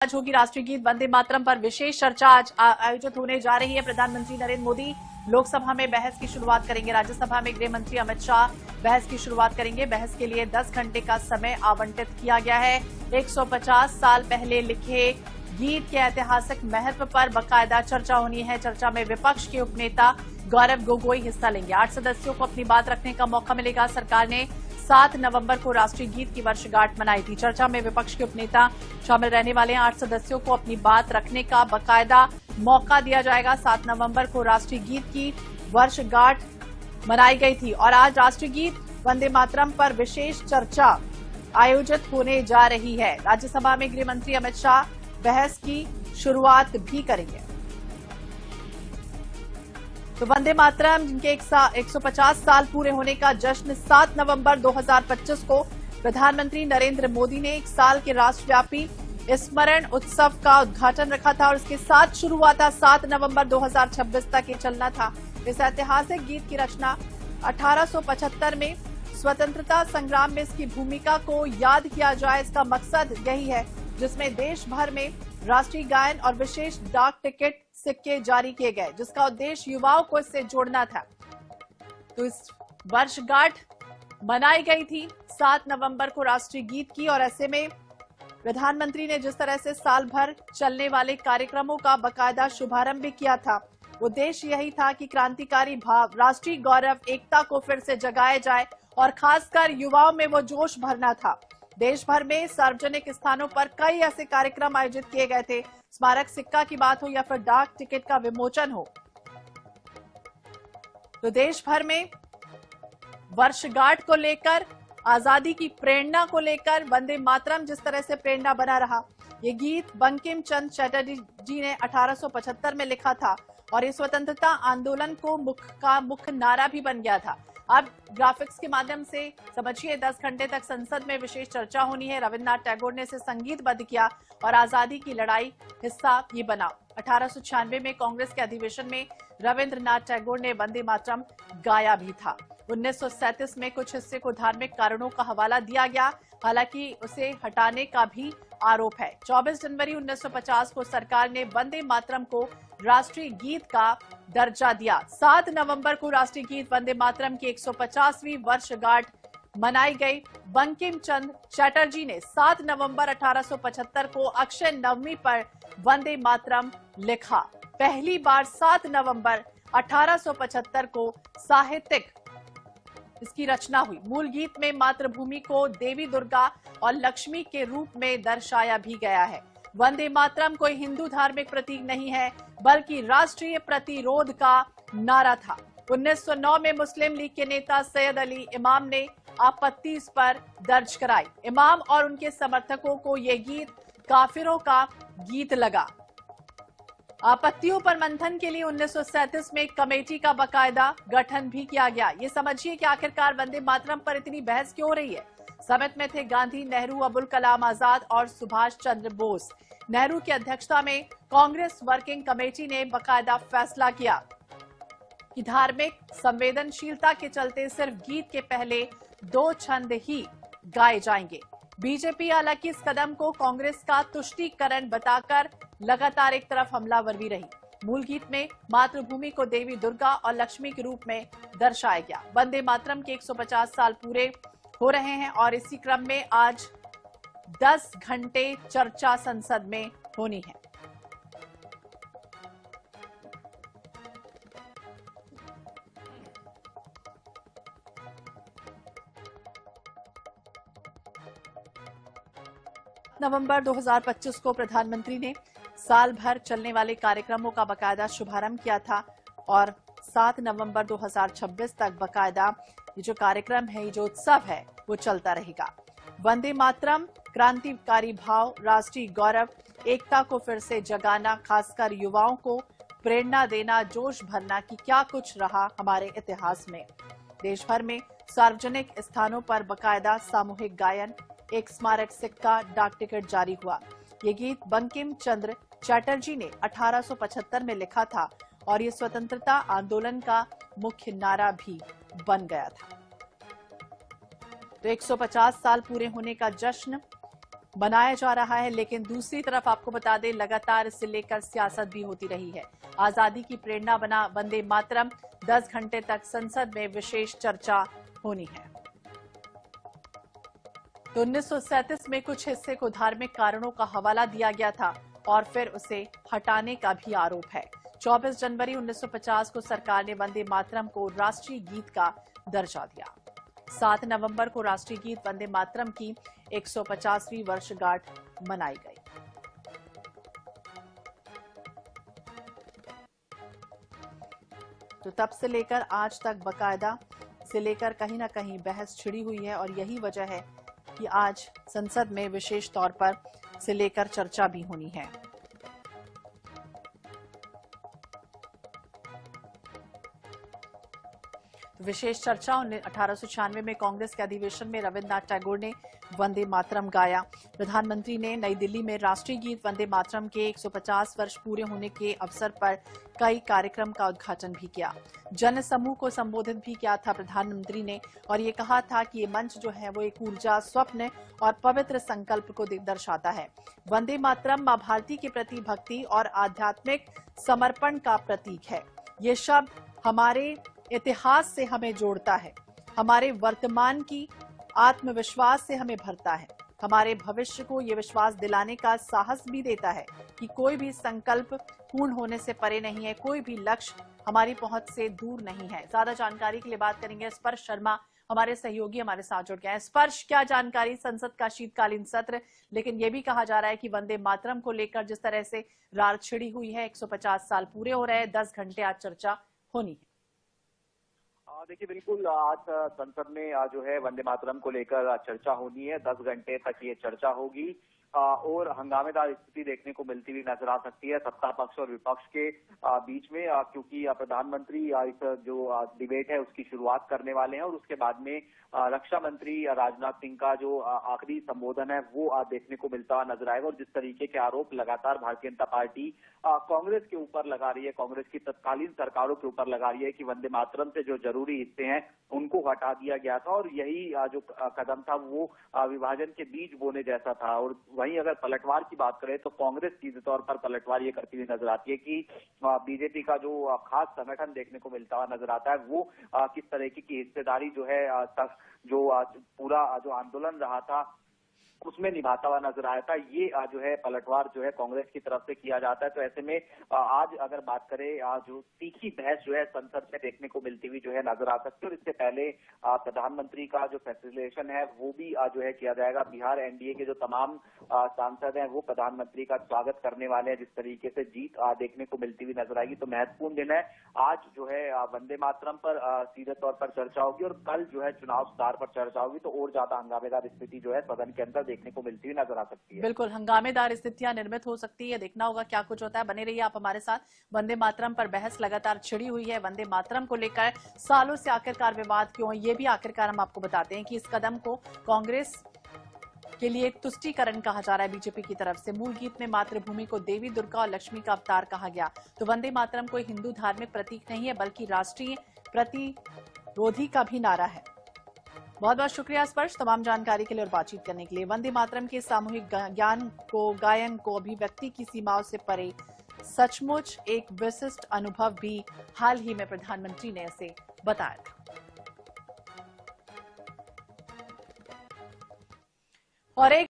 आज होगी राष्ट्रीय गीत वंदे मातरम पर विशेष चर्चा आज आयोजित होने जा रही है। प्रधानमंत्री नरेंद्र मोदी लोकसभा में बहस की शुरुआत करेंगे। राज्यसभा में गृह मंत्री अमित शाह बहस की शुरुआत करेंगे। बहस के लिए 10 घंटे का समय आवंटित किया गया है। 150 साल पहले लिखे गीत के ऐतिहासिक महत्व पर बाकायदा चर्चा होनी है। चर्चा में विपक्ष के उपनेता गौरव गोगोई हिस्सा लेंगे। 8 सदस्यों को अपनी बात रखने का मौका मिलेगा। सरकार ने 7 नवंबर को राष्ट्रीय गीत की वर्षगांठ मनाई थी। चर्चा में विपक्ष के उपनेता शामिल रहने वाले 8 सदस्यों को अपनी बात रखने का बाकायदा मौका दिया जाएगा। 7 नवंबर को राष्ट्रीय गीत की वर्षगांठ मनाई गई थी और आज राष्ट्रीय गीत वंदे मातरम पर विशेष चर्चा आयोजित होने जा रही है। राज्यसभा में गृह मंत्री अमित शाह बहस की शुरुआत भी करेंगे। तो वंदे मातरम जिनके 150 साल पूरे होने का जश्न 7 नवंबर 2025 को प्रधानमंत्री नरेंद्र मोदी ने 1 साल के राष्ट्रव्यापी स्मरण उत्सव का उद्घाटन रखा था और इसके साथ शुरू हुआ था। 7 नवंबर 2026 तक ये चलना था। इस ऐतिहासिक गीत की रचना 1875 में स्वतंत्रता संग्राम में इसकी भूमिका को याद किया जाए, इसका मकसद यही है, जिसमें देश भर में राष्ट्रीय गायन और विशेष डाक टिकट सिक्के जारी किए गए, जिसका उद्देश्य युवाओं को इससे जोड़ना था। तो इस वर्षगांठ मनाई गई थी 7 नवंबर को राष्ट्रीय गीत की और ऐसे में प्रधानमंत्री ने जिस तरह से साल भर चलने वाले कार्यक्रमों का बाकायदा शुभारंभ भी किया था, उद्देश्य यही था कि क्रांतिकारी भाव, राष्ट्रीय गौरव, एकता को फिर से जगाया जाए और खासकर युवाओं में वो जोश भरना था। देश भर में सार्वजनिक स्थानों पर कई ऐसे कार्यक्रम आयोजित किए गए थे। स्मारक सिक्का की बात हो या फिर डाक टिकट का विमोचन हो, तो देश भर में वर्षगांठ को लेकर, आजादी की प्रेरणा को लेकर वंदे मातरम जिस तरह से प्रेरणा बना रहा। ये गीत बंकिम चंद्र चटर्जी जी ने 1875 में लिखा था और ये स्वतंत्रता आंदोलन को मुख्य नारा भी बन गया था। अब ग्राफिक्स के माध्यम से समझिए 10 घंटे तक संसद में विशेष चर्चा होनी है। रविन्द्रनाथ टैगोर ने इसे संगीतबद्ध किया और आजादी की लड़ाई हिस्सा ये बना। 1896 में कांग्रेस के अधिवेशन में रविन्द्रनाथ टैगोर ने वंदे मातरम गाया भी था। 1937 में कुछ हिस्से को धार्मिक कारणों का हवाला दिया गया, हालांकि उसे हटाने का भी आरोप है। 24 जनवरी 1950 को सरकार ने वंदे मातरम को राष्ट्रीय गीत का दर्जा दिया। 7 नवंबर को राष्ट्रीय गीत वंदे मातरम की 150वीं वर्षगांठ मनाई गई। बंकिम चंद्र चटर्जी ने 7 नवंबर 1875 को अक्षय नवमी पर वंदे मातरम लिखा। पहली बार 7 नवंबर 1875 को साहित्यिक इसकी रचना हुई। मूल गीत में मातृभूमि को देवी दुर्गा और लक्ष्मी के रूप में दर्शाया भी गया है। वंदे मातरम कोई हिंदू धार्मिक प्रतीक नहीं है, बल्कि राष्ट्रीय प्रतिरोध का नारा था। 1909 में मुस्लिम लीग के नेता सैयद अली इमाम ने आपत्ति इस पर दर्ज कराई। इमाम और उनके समर्थकों को यह गीत काफिरों का गीत लगा। आपत्तियों पर मंथन के लिए 1937 में एक कमेटी का बाकायदा गठन भी किया गया। ये समझिए कि आखिरकार वंदे मातरम पर इतनी बहस क्यों हो रही है। समिट में थे गांधी, नेहरू, अबुल कलाम आजाद और सुभाष चंद्र बोस। नेहरू की अध्यक्षता में कांग्रेस वर्किंग कमेटी ने बाकायदा फैसला किया कि धार्मिक संवेदनशीलता के चलते सिर्फ गीत के पहले 2 छंद ही गाए जाएंगे। बीजेपी हालांकि इस कदम को कांग्रेस का तुष्टीकरण बताकर लगातार एक तरफ हमलावर भी रही। मूल गीत में मातृभूमि को देवी दुर्गा और लक्ष्मी के रूप में दर्शाया गया। वंदे मातरम के 150 साल पूरे हो रहे हैं और इसी क्रम में आज 10 घंटे चर्चा संसद में होनी है। नवंबर 2025 को प्रधानमंत्री ने साल भर चलने वाले कार्यक्रमों का बाकायदा शुभारंभ किया था और 7 नवंबर 2026 तक बाकायदा ये जो कार्यक्रम है, ये जो उत्सव है, वो चलता रहेगा। वंदे मातरम क्रांतिकारी भाव, राष्ट्रीय गौरव, एकता को फिर से जगाना, खासकर युवाओं को प्रेरणा देना, जोश भरना कि क्या कुछ रहा हमारे इतिहास में। देश भर में सार्वजनिक स्थानों पर बाकायदा सामूहिक गायन, एक स्मारक सिक्का, डाक टिकट जारी हुआ। ये गीत बंकिम चंद्र चटर्जी ने 1875 में लिखा था और ये स्वतंत्रता आंदोलन का मुख्य नारा भी बन गया था। तो 150 साल पूरे होने का जश्न बनाया जा रहा है, लेकिन दूसरी तरफ आपको बता दें लगातार इससे लेकर सियासत भी होती रही है। आजादी की प्रेरणा बना वंदे मातरम 10 घंटे तक संसद में विशेष चर्चा होनी है। तो 1937 में कुछ हिस्से को धार्मिक कारणों का हवाला दिया गया था और फिर उसे हटाने का भी आरोप है। 24 जनवरी 1950 को सरकार ने वंदे मातरम को राष्ट्रीय गीत का दर्जा दिया। 7 नवंबर को राष्ट्रीय गीत वंदे मातरम की 150वीं वर्षगांठ मनाई गई। तो तब से लेकर आज तक बकायदा से लेकर कहीं ना कहीं बहस छिड़ी हुई है और यही वजह है कि आज संसद में विशेष तौर पर से लेकर चर्चा भी होनी है। विशेष चर्चा 1896 में कांग्रेस के अधिवेशन में रविन्द्रनाथ टैगोर ने वंदे मातरम गाया। प्रधानमंत्री ने नई दिल्ली में राष्ट्रीय गीत वंदे मातरम के 150 वर्ष पूरे होने के अवसर पर कई कार्यक्रम का उद्घाटन भी किया। जन समूह को संबोधित भी किया था प्रधानमंत्री ने और ये कहा था कि ये मंच जो है वो एक ऊर्जा, स्वप्न और पवित्र संकल्प को दर्शाता है। वंदे मातरम मां भारती के प्रति भक्ति और आध्यात्मिक समर्पण का प्रतीक है। ये शब्द हमारे इतिहास से हमें जोड़ता है, हमारे वर्तमान की आत्मविश्वास से हमें भरता है, हमारे भविष्य को ये विश्वास दिलाने का साहस भी देता है कि कोई भी संकल्प पूर्ण होने से परे नहीं है, कोई भी लक्ष्य हमारी पहुंच से दूर नहीं है। ज्यादा जानकारी के लिए बात करेंगे स्पर्श शर्मा, हमारे सहयोगी हमारे साथ जुड़ गए हैं। स्पर्श, क्या जानकारी संसद का शीतकालीन सत्र, लेकिन यह भी कहा जा रहा है कि वंदे मातरम को लेकर जिस तरह से रार छिड़ी हुई है, 150 साल पूरे हो रहे हैं, 10 घंटे आज चर्चा होनी है। देखिए, बिल्कुल आज संसद में जो है वंदे मातरम को लेकर चर्चा होनी है। 10 घंटे तक ये चर्चा होगी और हंगामेदार स्थिति देखने को मिलती हुई नजर आ सकती है सत्ता पक्ष और विपक्ष के बीच में, क्योंकि प्रधानमंत्री इस जो डिबेट है उसकी शुरुआत करने वाले हैं और उसके बाद में रक्षा मंत्री राजनाथ सिंह का जो आखिरी संबोधन है वो देखने को मिलता हुआ नजर आएगा। और जिस तरीके के आरोप लगातार भारतीय जनता पार्टी कांग्रेस के ऊपर लगा रही है, कांग्रेस की तत्कालीन सरकारों के ऊपर लगा रही है कि वंदे मातरम से जो जरूरी हिस्से हैं उनको हटा दिया गया था और यही जो कदम था वो विभाजन के बीज बोने जैसा था। और वहीं अगर पलटवार की बात करें तो कांग्रेस सीधे तौर पर पलटवार ये करती हुई नजर आती है कि बीजेपी का जो खास संगठन देखने को मिलता हुआ नजर आता है वो किस तरीके की हिस्सेदारी जो है जो पूरा जो आंदोलन रहा था उसमें निभाता हुआ नजर आया था। ये जो है पलटवार जो है कांग्रेस की तरफ से किया जाता है। तो ऐसे में आज अगर बात करें जो तीखी बहस जो है संसद में देखने को मिलती हुई जो है नजर आ सकती है। और इससे पहले प्रधानमंत्री का जो फैसिलिटेशन है वो भी जो है किया जाएगा। बिहार एनडीए के जो तमाम सांसद हैं वो प्रधानमंत्री का स्वागत करने वाले हैं। जिस तरीके से जीत देखने को मिलती हुई नजर आएगी, तो महत्वपूर्ण दिन है आज जो है वंदे मातरम पर सीधे तौर पर चर्चा होगी और कल जो है चुनाव सुधार पर चर्चा होगी। तो और ज्यादा हंगामेदार स्थिति जो है सदन के अंदर देखने को मिलती हुई नजर आ सकती है। बिल्कुल हंगामेदार स्थितियां निर्मित हो सकती है, देखना होगा क्या कुछ होता है। बने रहिए आप हमारे साथ। वंदे मातरम पर बहस लगातार छिड़ी हुई है। वंदे मातरम को लेकर सालों से आखिरकार विवाद क्यों है, ये भी आखिरकार हम आपको बताते हैं कि इस कदम को कांग्रेस के लिए एक तुष्टीकरण कहा जा रहा है बीजेपी की तरफ से। मूल गीत में मातृभूमि को देवी दुर्गा और लक्ष्मी का अवतार कहा गया। तो वंदे मातरम कोई हिंदू धार्मिक प्रतीक नहीं है, बल्कि राष्ट्रीय प्रतिरोधी का भी नारा है। बहुत बहुत शुक्रिया स्पर्श, तमाम जानकारी के लिए और बातचीत करने के लिए। वंदे मातरम के सामूहिक ज्ञान को, गायन को अभिव्यक्ति की सीमाओं से परे सचमुच एक विशिष्ट अनुभव भी हाल ही में प्रधानमंत्री ने इसे बताया था। और एक